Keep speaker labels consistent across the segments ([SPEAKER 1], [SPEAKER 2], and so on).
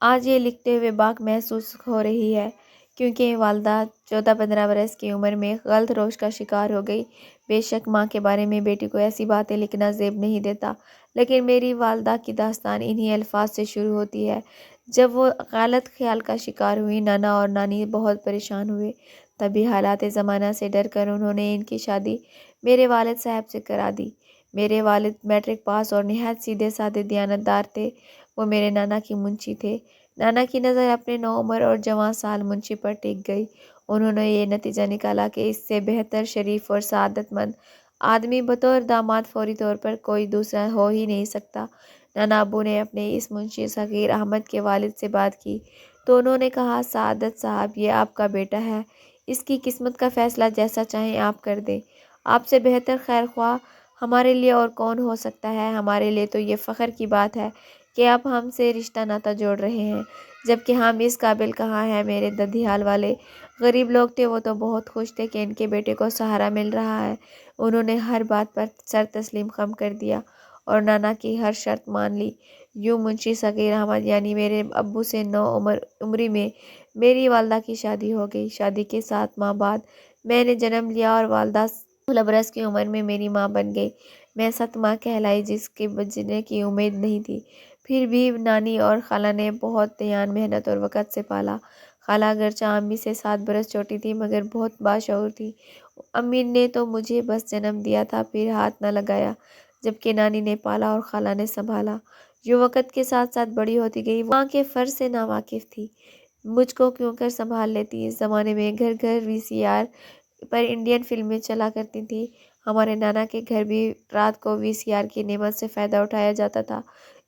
[SPEAKER 1] آج یہ لکھتے ہوئے باک محسوس ہو رہی ہے کیونکہ والدہ 14-15 برس کی عمر میں غلط روش کا شکار ہو گئی۔ بے شک ماں کے بارے میں بیٹی کو ایسی باتیں لکھنا زیب نہیں دیتا، لیکن میری والدہ کی داستان انہی الفاظ سے شروع ہوتی ہے۔ جب وہ غلط خیال کا شکار ہوئی، نانا اور نانی بہت پریشان ہوئے۔ طبی حالات زمانہ سے ڈر کر انہوں نے ان کی شادی میرے والد صاحب سے کرا دی۔ میرے والد میٹرک پاس اور نہایت سیدھے سادے دیانتدار تھے۔ وہ میرے نانا کی منشی تھے۔ نانا کی نظر اپنے نوعمر اور جوان سال منشی پر ٹک گئی۔ انہوں نے یہ نتیجہ نکالا کہ اس سے بہتر، شریف اور سعادت مند آدمی بطور داماد فوری طور پر کوئی دوسرا ہو ہی نہیں سکتا۔ نانا ابو نے اپنے اس منشی صغیر احمد کے والد سے بات کی تو انہوں نے کہا، سعادت صاحب، یہ آپ کا بیٹا ہے، اس کی قسمت کا فیصلہ جیسا چاہیں آپ کر دیں۔ آپ سے بہتر خیر خواہ ہمارے لیے اور کون ہو سکتا ہے؟ ہمارے لیے تو یہ فخر کی بات ہے کہ آپ ہم سے رشتہ ناتا جوڑ رہے ہیں، جبکہ ہم اس قابل کہاں ہیں۔ میرے ددھیال والے غریب لوگ تھے، وہ تو بہت خوش تھے کہ ان کے بیٹے کو سہارا مل رہا ہے۔ انہوں نے ہر بات پر سر تسلیم خم کر دیا اور نانا کی ہر شرط مان لی۔ یوں منشی صغیر احمد یعنی میرے ابو سے 9 عمری میں میری والدہ کی شادی ہو گئی۔ شادی کے 7 ماہ بعد میں نے جنم لیا اور والدہ 16 برس کی عمر میں میری ماں بن گئی۔ میں 7 ماہ کہلائی، جس کے بچنے کی امید نہیں تھی۔ پھر بھی نانی اور خالہ نے بہت دھیان، محنت اور وقت سے پالا۔ خالہ اگرچہ امی سے 7 برس چھوٹی تھی مگر بہت باشعور تھی۔ امی نے تو مجھے بس جنم دیا تھا، پھر ہاتھ نہ لگایا، جبکہ نانی نے پالا اور خالہ نے سنبھالا۔ یوں وقت کے ساتھ ساتھ بڑی ہوتی گئی۔ وہ ماں کے فرض سے ناواقف تھی۔ مجھ کو کیوں کر سنبھال لیتی۔ اس زمانے میں گھر گھر VCR پر انڈین فلمیں چلا کرتی تھیں۔ ہمارے نانا کے گھر بھی رات کو VCR کی نعمت سے فائدہ اٹھایا جاتا تھا۔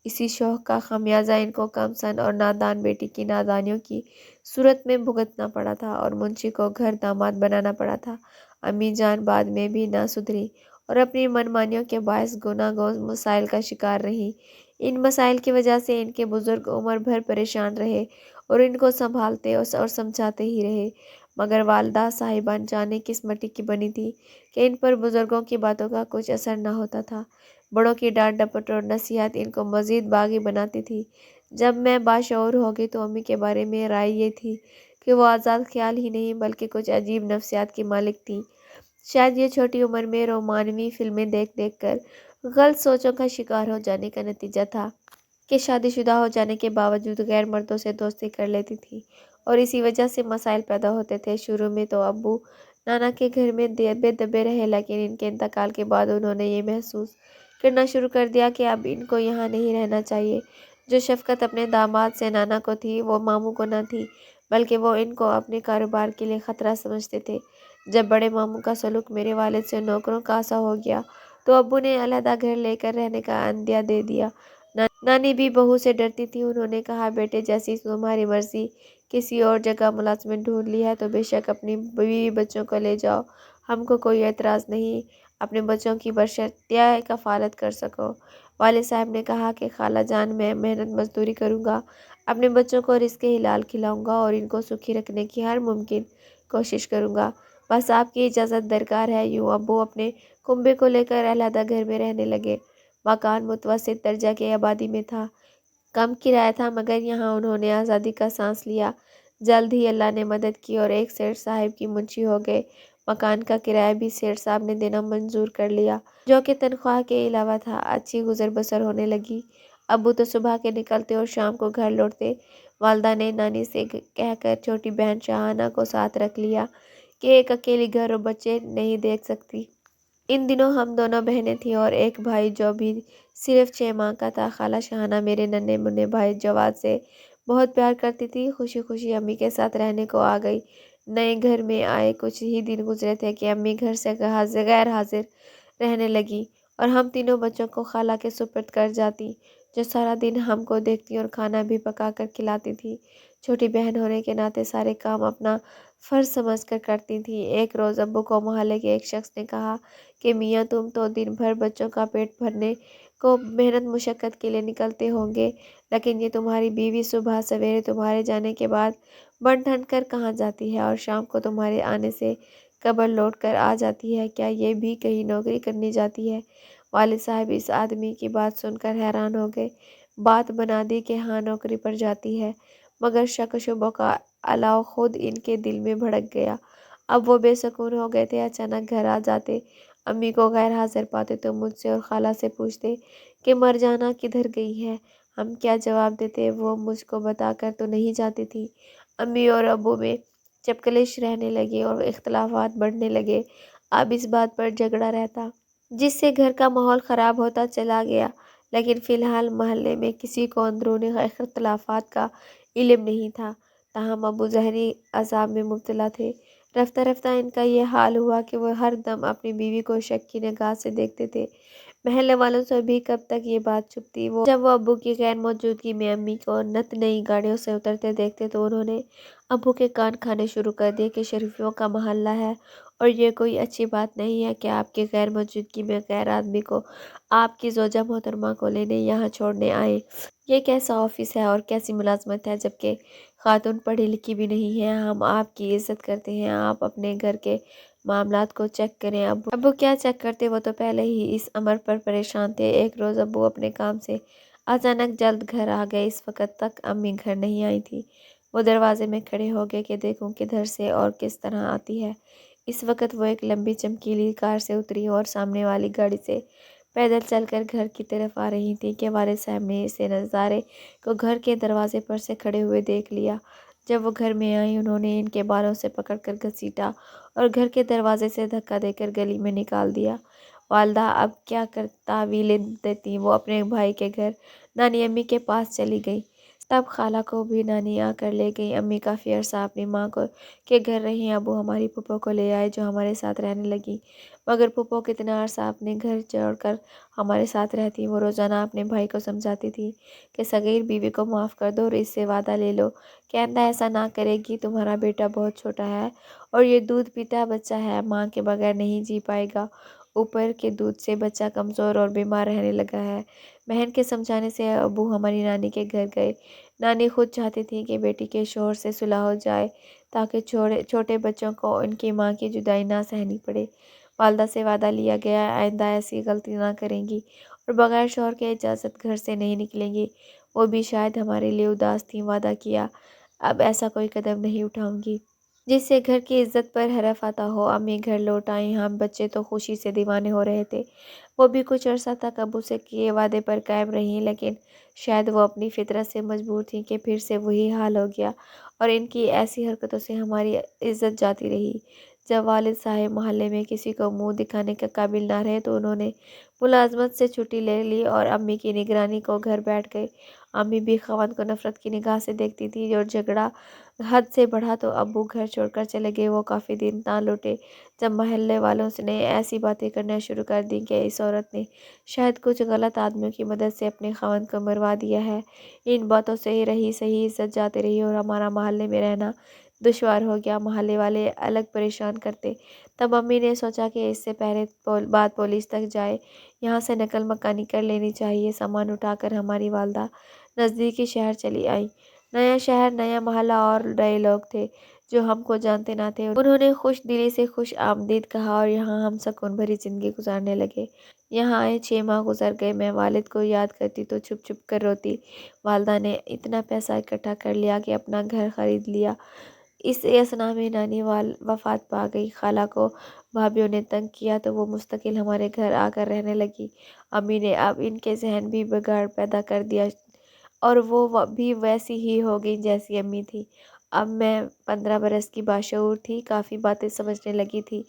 [SPEAKER 1] اسی شوق کا خمیازہ ان کو کم سن اور نادان بیٹی کی نادانیوں کی صورت میں بھگتنا پڑا تھا اور منشی کو گھر داماد بنانا پڑا تھا۔ امی جان بعد میں بھی نہ سدھری اور اپنی من مانیوں کے باعث گناگوں مسائل کا شکار رہیں۔ ان مسائل کی وجہ سے ان کے بزرگ عمر بھر پریشان رہے اور ان کو سنبھالتے اور سمجھاتے ہی رہے، مگر والدہ صاحبان جانے کس مٹی کی بنی تھی کہ ان پر بزرگوں کی باتوں کا کچھ اثر نہ ہوتا تھا۔ بڑوں کی ڈانٹ ڈپٹ اور نصیحت ان کو مزید باغی بناتی تھی۔ جب میں باشعور ہو گئی تو امی کے بارے میں رائے یہ تھی کہ وہ آزاد خیال ہی نہیں بلکہ کچھ عجیب نفسیات کی مالک تھیں۔ شاید یہ چھوٹی عمر میں رومانوی فلمیں دیکھ دیکھ کر غلط سوچوں کا شکار ہو جانے کا نتیجہ تھا کہ شادی شدہ ہو جانے کے باوجود غیر مردوں سے دوستی کر لیتی تھی اور اسی وجہ سے مسائل پیدا ہوتے تھے۔ شروع میں تو ابو نانا کے گھر میں دبے دبے رہے، لیکن ان کے انتقال کے بعد انہوں نے یہ محسوس کرنا شروع کر دیا کہ اب ان کو یہاں نہیں رہنا چاہیے۔ جو شفقت اپنے داماد سے نانا کو تھی وہ ماموں کو نہ تھی، بلکہ وہ ان کو اپنے کاروبار کے لیے خطرہ سمجھتے تھے۔ جب بڑے ماموں کا سلوک میرے والد سے نوکروں کا سا ہو گیا تو ابو نے علیحدہ گھر لے کر رہنے کا عندیہ دے دیا۔ نانی بھی بہو سے ڈرتی تھی۔ انہوں نے کہا، بیٹے جیسی تمہاری مرضی، کسی اور جگہ ملازمت ڈھونڈ لی ہے تو بے شک اپنی بیوی بچوں کو لے جاؤ، ہم کو کوئی اعتراض نہیں، اپنے بچوں کی بشرطیہ کفالت کر سکو۔ والد صاحب نے کہا کہ خالہ جان، میں محنت مزدوری کروں گا، اپنے بچوں کو رزق حلال کھلاؤں گا اور ان کو سکھی رکھنے کی ہر ممکن کوشش کروں گا، بس آپ کی اجازت درکار ہے۔ یوں ابو اپنے کنبے کو لے کر علیحدہ گھر میں رہنے لگے۔ مکان متوسط درجہ کی آبادی میں تھا، کم کرایہ تھا، مگر یہاں انہوں نے آزادی کا سانس لیا۔ جلد ہی اللہ نے مدد کی اور ایک سیٹھ صاحب کی منشی ہو گئے۔ مکان کا کرایہ بھی سیٹھ صاحب نے دینا منظور کر لیا، جو کہ تنخواہ کے علاوہ تھا۔ اچھی گزر بسر ہونے لگی۔ ابو تو صبح کے نکلتے اور شام کو گھر لوٹتے۔ والدہ نے نانی سے کہہ کر چھوٹی بہن شاہانہ کو ساتھ رکھ لیا کہ ایک اکیلی گھر اور بچے نہیں دیکھ سکتی۔ ان دنوں ہم دونوں بہنیں تھیں اور ایک بھائی جو بھی صرف 6 ماہ کا تھا۔ خالہ شاہانہ میرے ننھے منھے بھائی جواد سے بہت پیار کرتی تھی۔ خوشی خوشی امی کے ساتھ رہنے کو آ گئی۔ نئے گھر میں آئے کچھ ہی دن گزرے تھے کہ امی گھر سے غیر حاضر رہنے لگی اور ہم تینوں بچوں کو خالہ کے سپرد کر جاتی، جو سارا دن ہم کو دیکھتی اور کھانا بھی پکا کر کھلاتی تھی۔ چھوٹی بہن ہونے کے ناطے سارے کام اپنا فرض سمجھ کر کرتی تھی۔ ایک روز ابو کو محلے کے ایک شخص نے کہا کہ میاں، تم تو دن بھر بچوں کا پیٹ بھرنے کو محنت مشقت کے لیے نکلتے ہوں گے، لیکن یہ تمہاری بیوی صبح سویرے تمہارے جانے کے بعد بن ٹھن کر کہاں جاتی ہے اور شام کو تمہارے آنے سے قبل لوٹ کر آ جاتی ہے؟ کیا یہ بھی کہیں نوکری کرنے جاتی ہے؟ والد صاحب اس آدمی کی بات سن کر حیران ہو گئے۔ بات بنا دی کہ ہاں نوکری پر جاتی ہے، مگر شک و شبہ کا الاؤ خود ان کے دل میں بھڑک گیا۔ اب وہ بے سکون ہو گئے تھے۔ اچانک گھر آ جاتے، امی کو غیر حاضر پاتے تو مجھ سے اور خالہ سے پوچھتے کہ مرجانہ کدھر گئی ہے۔ ہم کیا جواب دیتے؟ وہ مجھ کو بتا کر تو نہیں جاتی تھی۔ امی اور ابو میں جب کلیش رہنے لگے اور اختلافات بڑھنے لگے، اب اس بات پر جھگڑا رہتا، جس سے گھر کا ماحول خراب ہوتا چلا گیا۔ لیکن فی الحال محلے میں کسی کو اندرونی اختلافات کا علم نہیں تھا، تاہم ابو ذہنی عذاب میں مبتلا تھے۔ رفتہ رفتہ ان کا یہ حال ہوا کہ وہ ہر دم اپنی بیوی کو شک کی نگاہ سے دیکھتے تھے۔ محلے والوں سے بھی کب تک یہ بات چھپتی؟ جب وہ ابو کی غیر موجودگی میں امی کو نت نئی گاڑیوں سے اترتے دیکھتے تو انہوں نے ابو کے کان کھانے شروع کر دیے کہ شریفوں کا محلہ ہے اور یہ کوئی اچھی بات نہیں ہے کہ آپ کی غیر موجودگی میں غیر آدمی کو آپ کی زوجہ محترمہ کو لینے یہاں چھوڑنے آئے۔ یہ کیسا آفس ہے اور کیسی ملازمت ہے جبکہ خاتون پڑھی لکھی بھی نہیں ہے؟ ہم آپ کی عزت کرتے ہیں، آپ اپنے گھر کے معاملات کو چیک کریں۔ ابو کیا چیک کرتے؟ وہ تو پہلے ہی اس امر پر پریشان تھے۔ ایک روز ابو اپنے کام سے اچانک جلد گھر آ گئے۔ اس وقت تک امی گھر نہیں آئی تھی۔ وہ دروازے میں کھڑے ہو گئے کہ دیکھوں کدھر سے اور کس طرح آتی ہے۔ اس وقت وہ ایک لمبی چمکیلی کار سے اتری اور سامنے والی گاڑی سے پیدل چل کر گھر کی طرف آ رہی تھی کہ والد صاحب نے اسے نظارے کو گھر کے دروازے پر سے کھڑے ہوئے دیکھ لیا۔ جب وہ گھر میں آئی، انہوں نے ان کے بالوں سے پکڑ کر گھسیٹا اور گھر کے دروازے سے دھکا دے کر گلی میں نکال دیا۔ والدہ اب کیا تاویلیں دیتی؟ وہ اپنے بھائی کے گھر نانی امی کے پاس چلی گئی۔ تب خالہ کو بھی نانی آ کر لے گئی۔ امی کافی عرصہ اپنی ماں کے گھر رہیں۔ ابو ہماری پھوپھو کو لے آئے جو ہمارے ساتھ رہنے لگی، مگر پھوپھو کتنا عرصہ اپنے گھر چھوڑ کر ہمارے ساتھ رہتی۔ وہ روزانہ اپنے بھائی کو سمجھاتی تھی کہ صغیر بیوی کو معاف کر دو اور اس سے وعدہ لے لو کہ آئندہ ایسا نہ کرے گی۔ تمہارا بیٹا بہت چھوٹا ہے اور یہ دودھ پیتا بچہ ہے، ماں کے بغیر نہیں جی پائے گا، اوپر کے دودھ سے بچہ کمزور اور بیمار رہنے لگا ہے۔ بہن کے سمجھانے سے ابو ہماری نانی کے گھر گئے۔ نانی خود چاہتی تھی کہ بیٹی کے شوہر سے صلح ہو جائے تاکہ چھوٹے بچوں کو ان کی ماں کی جدائی نہ سہنی پڑے۔ والدہ سے وعدہ لیا گیا آئندہ ایسی غلطی نہ کریں گی اور بغیر شوہر کے اجازت گھر سے نہیں نکلیں گی۔ وہ بھی شاید ہمارے لیے اداس تھیں۔ وعدہ کیا اب ایسا کوئی قدم نہیں اٹھاؤں گی جس سے گھر کی عزت پر حرف آتا ہو۔ امی گھر لوٹ آئیں۔ ہم بچے تو خوشی سے دیوانے ہو رہے تھے۔ وہ بھی کچھ عرصہ تک ابو سے کیے وعدے پر قائم رہیں، لیکن شاید وہ اپنی فطرت سے مجبور تھیں کہ پھر سے وہی حال ہو گیا اور ان کی ایسی حرکتوں سے ہماری عزت جاتی رہی۔ جب والد صاحب محلے میں کسی کو منہ دکھانے کے قابل نہ رہے تو انہوں نے ملازمت سے چھٹی لے لی اور امی کی نگرانی کو گھر بیٹھ گئے۔ امی بھی خاوند کو نفرت کی نگاہ سے دیکھتی تھی اور جھگڑا حد سے بڑھا تو ابو گھر چھوڑ کر چلے گئے۔ وہ کافی دن نہ لوٹے جب محلے والوں نے ایسی باتیں کرنا شروع کر دیں کہ اس عورت نے شاید کچھ غلط آدمیوں کی مدد سے اپنے خاوند کو مروا دیا ہے۔ ان باتوں سے ہی رہی سہی عزت جاتی رہی اور ہمارا محلے میں رہنا دشوار ہو گیا۔ محلے والے الگ پریشان کرتے۔ تب امی نے سوچا کہ اس سے پہلے بات پولیس تک جائے، یہاں سے نقل مکانی کر لینی چاہیے۔ سامان اٹھا کر ہماری والدہ نزدیکی شہر چلی آئی۔ نیا شہر، نیا محلہ اور نئے لوگ تھے جو ہم کو جانتے نہ تھے۔ انہوں نے خوش دلی سے خوش آمدید کہا اور یہاں ہم سکون بھری زندگی گزارنے لگے۔ یہاں آئے 6 ماہ گزر گئے۔ میں والد کو یاد کرتی تو چھپ چھپ کر روتی۔ والدہ نے اتنا پیسہ اکٹھا کر لیا کہ اپنا گھر خرید لیا۔ اس اثناء میں نانی وفات پا گئی۔ خالہ کو بھابھیوں نے تنگ کیا تو وہ مستقل ہمارے گھر آ کر رہنے لگی۔ امی نے اب ان کے ذہن بھی بگاڑ پیدا کر دیا اور وہ بھی ویسی ہی ہو گئی جیسی امی تھی۔ اب میں 15 برس کی باشعور تھی، کافی باتیں سمجھنے لگی تھی،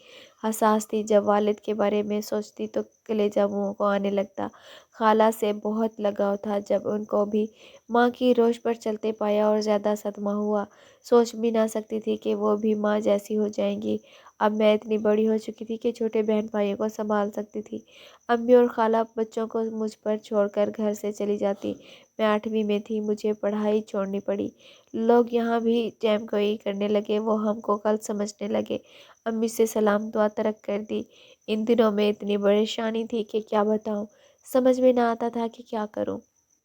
[SPEAKER 1] حساس تھی۔ جب والد کے بارے میں سوچتی تو کلیجہ منہ کو آنے لگتا۔ خالہ سے بہت لگاؤ تھا۔ جب ان کو بھی ماں کی روش پر چلتے پایا اور زیادہ صدمہ ہوا، سوچ بھی نہ سکتی تھی کہ وہ بھی ماں جیسی ہو جائیں گی۔ اب میں اتنی بڑی ہو چکی تھی کہ چھوٹے بہن بھائیوں کو سنبھال سکتی تھی۔ امی اور خالہ بچوں کو مجھ پر چھوڑ کر گھر سے چلی جاتی۔ میں 8ویں میں تھی، مجھے پڑھائی چھوڑنی پڑی۔ لوگ یہاں بھی جیم گوئی کرنے لگے، وہ ہم کو غلط سمجھنے لگے۔ امی سے سلام دعا ترک کر دی۔ ان دنوں میں اتنی پریشانی تھی کہ کیا بتاؤں، سمجھ میں نہ آتا تھا کہ کیا کروں۔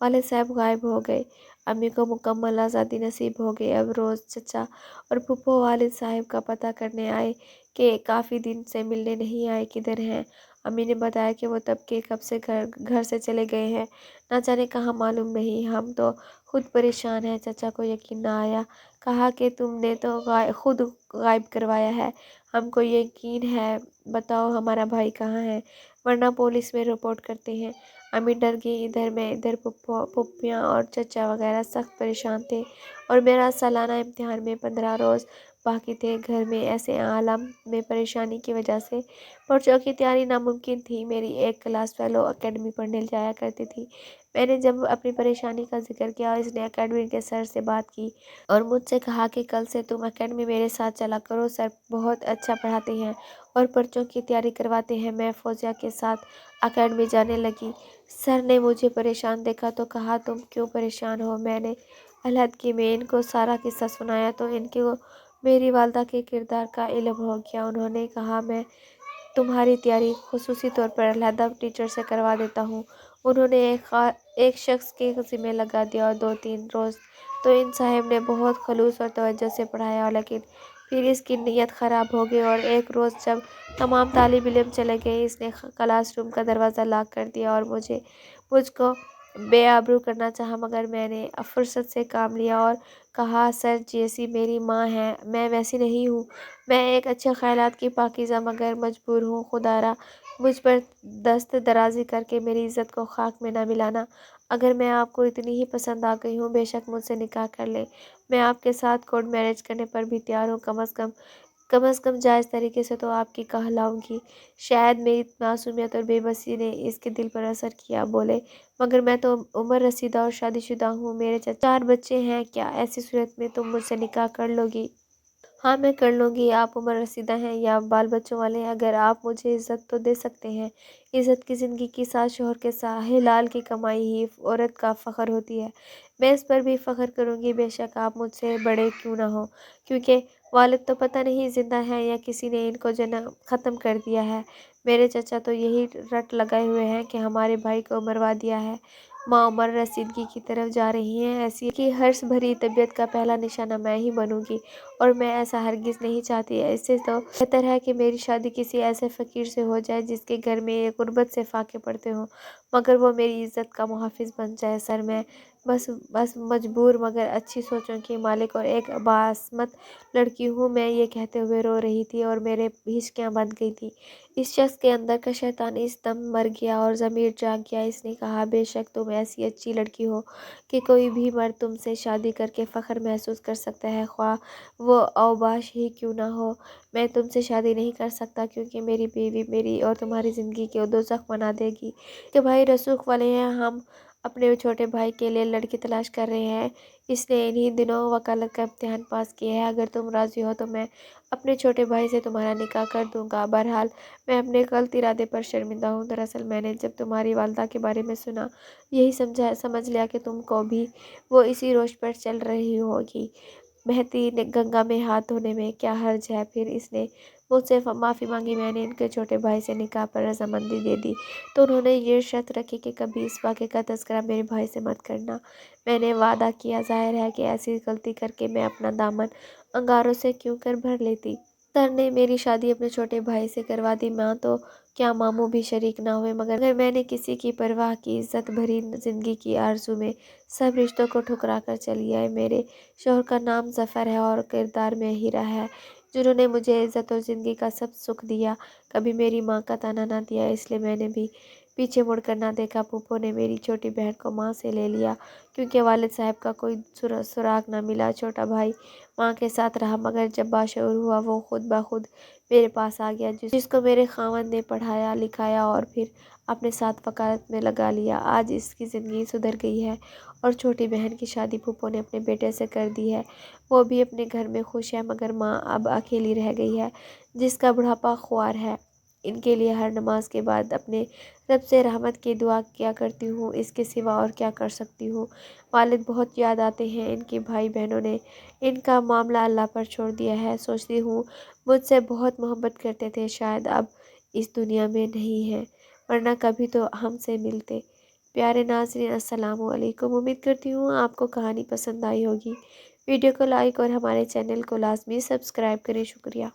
[SPEAKER 1] والد صاحب غائب ہو گئے۔ امی کو مکمل آزادی نصیب ہو گئی۔ اب روز چچا اور پھپھو والد صاحب کا پتہ کرنے آئے کہ کافی دن سے ملنے نہیں آئے، کدھر ہیں۔ امی نے بتایا کہ وہ تب کے کب سے گھر سے چلے گئے ہیں، نہ جانے کہاں، معلوم نہیں۔ ہم تو خود پریشان ہیں۔ چچا کو یقین نہ آیا، کہا کہ تم نے تو خود غائب کروایا ہے، ہم کو یقین ہے، بتاؤ ہمارا بھائی کہاں ہے، ورنہ پولیس میں رپورٹ کرتے ہیں۔ امی ڈر گئی۔ ادھر پھوپھیاں اور چچا وغیرہ سخت پریشان تھے، اور میرا سالانہ امتحان میں 15 روز باقی تھے۔ گھر میں ایسے عالم میں پریشانی کی وجہ سے پرچوں کی تیاری ناممکن تھی۔ میری ایک کلاس فیلو اکیڈمی پڑھنے جایا کرتی تھی۔ میں نے جب اپنی پریشانی کا ذکر کیا، اس نے اکیڈمی کے سر سے بات کی اور مجھ سے کہا کہ کل سے تم اکیڈمی میرے ساتھ چلا کرو، سر بہت اچھا پڑھاتے ہیں اور پرچوں کی تیاری کرواتے ہیں۔ میں فوزیہ کے ساتھ اکیڈمی جانے لگی۔ سر نے مجھے پریشان دیکھا تو کہا تم کیوں پریشان ہو؟ میں نے علیحدگی میں ان کو سارا قصہ سنایا تو ان کو میری والدہ کے کردار کا علم ہو گیا۔ انہوں نے کہا میں تمہاری تیاری خصوصی طور پر علیحدہ ٹیچر سے کروا دیتا ہوں۔ انہوں نے ایک شخص کے ذمہ لگا دیا اور 2-3 روز تو ان صاحب نے بہت خلوص اور توجہ سے پڑھایا، لیکن پھر اس کی نیت خراب ہو گئی اور ایک روز جب تمام طالب علم چلے گئے، اس نے کلاس روم کا دروازہ لاک کر دیا اور مجھ کو بے آبرو کرنا چاہا، مگر میں نے فرصت سے کام لیا اور کہا سر جیسی میری ماں ہے میں ویسی نہیں ہوں، میں ایک اچھے خیالات کی پاکیزہ مگر مجبور ہوں، خدا را مجھ پر دست درازی کر کے میری عزت کو خاک میں نہ ملانا۔ اگر میں آپ کو اتنی ہی پسند آ گئی ہوں، بے شک مجھ سے نکاح کر لیں، میں آپ کے ساتھ کورٹ میرج کرنے پر بھی تیار ہوں، کم از کم جائز طریقے سے تو آپ کی کہلاؤں گی۔ شاید میری معصومیت اور بے بسی نے اس کے دل پر اثر کیا، بولے مگر میں تو عمر رسیدہ اور شادی شدہ ہوں، میرے 4 بچے ہیں، کیا ایسی صورت میں تم مجھ سے نکاح کر لو گی؟ ہاں میں کر لوں گی، آپ عمر رسیدہ ہیں یا بال بچوں والے ہیں، اگر آپ مجھے عزت تو دے سکتے ہیں۔ عزت کی زندگی کی ساتھ شوہر کے ساتھ حلال کی کمائی ہی عورت کا فخر ہوتی ہے، میں اس پر بھی فخر کروں گی، بے شک آپ مجھ سے بڑے کیوں نہ ہوں، کیونکہ والد تو پتہ نہیں زندہ ہیں یا کسی نے ان کو جنم ختم کر دیا ہے۔ میرے چچا تو یہی رٹ لگائے ہوئے ہیں کہ ہمارے بھائی کو مروا دیا ہے۔ ماں عمر رسیدگی کی طرف جا رہی ہیں، ایسی کہ ہرس بھری طبیعت کا پہلا نشانہ میں ہی بنوں گی، اور میں ایسا ہرگز نہیں چاہتی۔ اس سے تو بہتر ہے کہ میری شادی کسی ایسے فقیر سے ہو جائے جس کے گھر میں غربت سے فاقے پڑتے ہوں، مگر وہ میری عزت کا محافظ بن جائے۔ سر میں بس مجبور مگر اچھی سوچوں کی مالک اور ایک باعصمت لڑکی ہوں، میں یہ کہتے ہوئے رو رہی تھی اور میرے ہچکیاں بندھ گئی تھی۔ اس شخص کے اندر کا شیطان اس دم مر گیا اور ضمیر جاگ گیا۔ اس نے کہا بے شک تم ایسی اچھی لڑکی ہو کہ کوئی بھی مرد تم سے شادی کر کے فخر محسوس کر سکتا ہے، خواہ وہ اوباش ہی کیوں نہ ہو۔ میں تم سے شادی نہیں کر سکتا کیونکہ میری بیوی میری اور تمہاری زندگی کو دوزخ بنا دے گی۔ کہ بھائی رسوخ والے ہیں، ہم اپنے چھوٹے بھائی کے لیے لڑکی تلاش کر رہے ہیں، اس نے انہی دنوں وکالت کا امتحان پاس کیا ہے، اگر تم راضی ہو تو میں اپنے چھوٹے بھائی سے تمہارا نکاح کر دوں گا۔ بہرحال میں اپنے غلط ارادے پر شرمندہ ہوں، دراصل میں نے جب تمہاری والدہ کے بارے میں سنا، یہی سمجھ لیا کہ تم کو بھی وہ اسی روش پر چل رہی ہوگی۔ بہتی گنگا میں ہاتھ دھونے میں کیا حرج ہے؟ پھر اس نے مجھ سے معافی مانگی، میں نے ان کے چھوٹے بھائی سے نکاح پر رضامندی دے دی، تو انہوں نے یہ شرط رکھی کہ کبھی اس واقعے کا تذکرہ میرے بھائی سے مت کرنا۔ میں نے وعدہ کیا، ظاہر ہے کہ ایسی غلطی کر کے میں اپنا دامن انگاروں سے کیوں کر بھر لیتی۔ سر نے میری شادی اپنے چھوٹے بھائی سے کروا دی، ماں تو کیا ماموں بھی شریک نہ ہوئے، مگر میں نے کسی کی پرواہ کی عزت بھری زندگی کی آرزو میں سب رشتوں کو ٹھکرا کر چلی آئی۔ میرے شوہر کا نام ظفر ہے اور کردار میں ہیرا ہے، جنہوں نے مجھے عزت اور زندگی کا سب سکھ دیا، کبھی میری ماں کا طعنہ نہ دیا، اس لیے میں نے بھی پیچھے مڑ کر نہ دیکھا۔ پھوپھو نے میری چھوٹی بہن کو ماں سے لے لیا کیونکہ والد صاحب کا کوئی سراغ نہ ملا۔ چھوٹا بھائی ماں کے ساتھ رہا، مگر جب باشعور ہوا وہ خود بخود میرے پاس آ گیا، جس کو میرے خاوند نے پڑھایا لکھایا اور پھر اپنے ساتھ وکالت میں لگا لیا۔ آج اس کی زندگی سدھر گئی ہے اور چھوٹی بہن کی شادی پھوپھو نے اپنے بیٹے سے کر دی ہے، وہ بھی اپنے گھر میں خوش ہے، مگر ماں اب اکیلی رہ گئی ہے جس کا بڑھاپا خوار ہے۔ ان کے لیے ہر نماز کے بعد اپنے رب سے رحمت کی دعا کیا کرتی ہوں، اس کے سوا اور کیا کر سکتی ہوں۔ والد بہت یاد آتے ہیں، ان کے بھائی بہنوں نے ان کا معاملہ اللہ پر چھوڑ دیا ہے، سوچتی ہوں مجھ سے بہت محبت کرتے تھے، شاید اب اس دنیا میں نہیں ہیں، ورنہ کبھی تو ہم سے ملتے۔ پیارے ناظرین السلام علیکم، امید کرتی ہوں آپ کو کہانی پسند آئی ہوگی۔ ویڈیو کو لائک اور ہمارے چینل کو لازمی سبسکرائب کریں۔ شکریہ۔